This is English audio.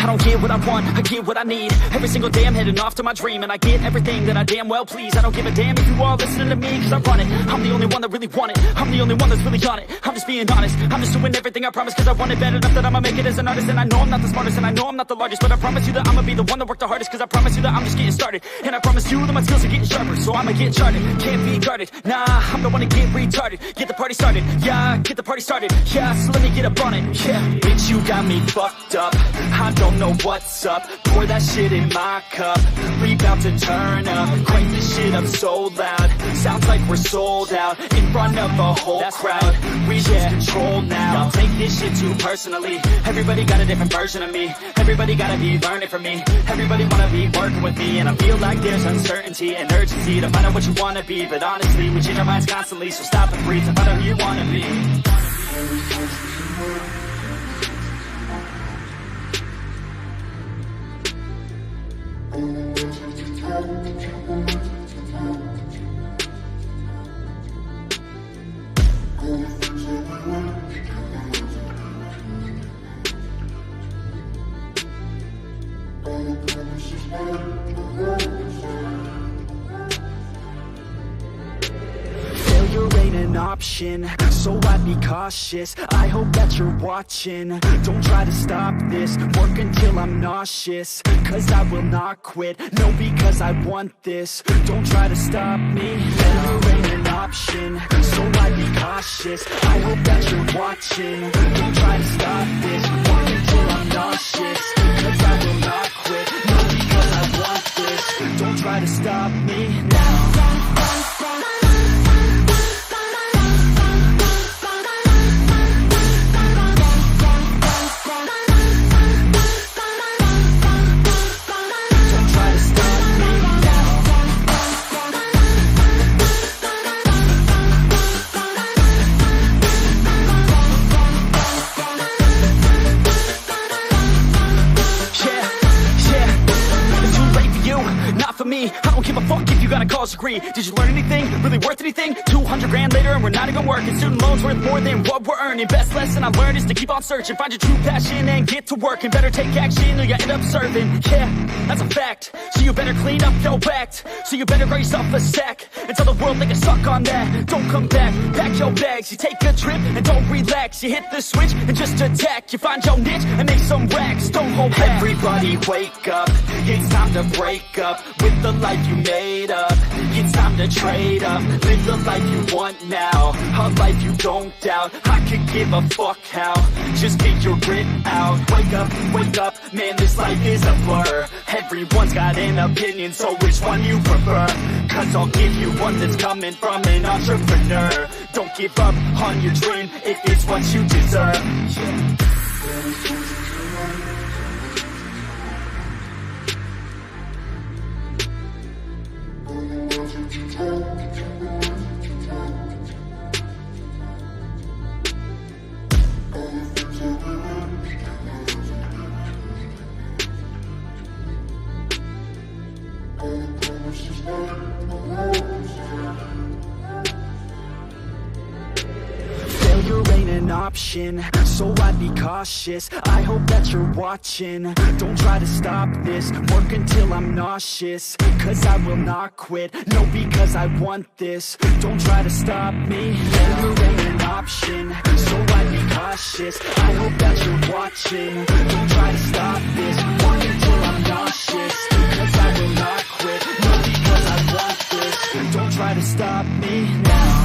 I don't get what I want, I get what I need. Every single day I'm heading off to my dream, and I get everything that I damn well please. I don't give a damn if you all listening to me, cause I run it. I'm the only one that really want it, I'm the only one that's really on it. I'm just being honest, I'm just doing everything I promise, cause I want it bad enough that I'ma make it as an artist. And I know I'm not the smartest, and I know I'm not the largest, but I promise you that I'ma be the one that worked the hardest. Cause I promise you that I'm just getting started, and I promise you that my skills are getting sharper. So I'ma get charted, can't be guarded. Nah, I'm the one to get retarded. Get the party started, yeah, get the party started. Yeah, so let me get up on it, yeah. Bitch, you got me fucked up, I don't know what's up. Pour that shit in my cup, we bout to turn up. Crank this shit up so loud, sounds like we're sold out. In front of a whole crowd, we lose control now. Don't take this shit too personally, everybody got a different version of me. Everybody gotta be learning from me, everybody wanna be working with me. And I feel like there's uncertainty and urgency to find out what you wanna be. But honestly, we change our minds constantly, so stop and breathe to find out who you wanna be. Failure ain't an option, so I'd be cautious. I hope that you're watching, don't try to stop this. Work until I'm nauseous, cause I will not quit. No, because I want this, don't try to stop me. Failure ain't an option, so I'd be cautious. I hope that you're watching, don't try to stop this. Work until I'm nauseous, cause I will not quit. No, because I want this, don't try to stop me now. I don't give a fuck if you got a college degree. Did you learn anything? Really worth anything? 200 grand later and we're not even working. Student loans worth more than what we're earning. Best lesson I learned is to keep on searching. Find your true passion and get to work. And better take action or you end up serving. Yeah, that's a fact. So you better clean up your act. So you better grow yourself a sack and tell the world they can suck on that. Don't come back, pack your bags. You take a trip and don't relax. You hit the switch and just attack. You find your niche and make some racks. Don't hold back. Everybody wake up, it's time to break up with the life you made up. It's time to trade up, live the life you want now, a life you don't doubt. I could give a fuck how, just get your grit out. Wake up, man, this life is a blur. Everyone's got an opinion, so which one you prefer? Cause I'll give you one that's coming from an entrepreneur. Don't give up on your dream if it's what you deserve. Failure ain't an option, so I'd be cautious. I hope that you're watching, don't try to stop this. Work until I'm nauseous, cause I will not quit. No, because I want this, don't try to stop me. Failure ain't an option, so I'd be cautious. I hope that you're watching, don't try to stop this. Work until I'm nauseous, cause I will not quit. No, because I want this, don't try to stop me now.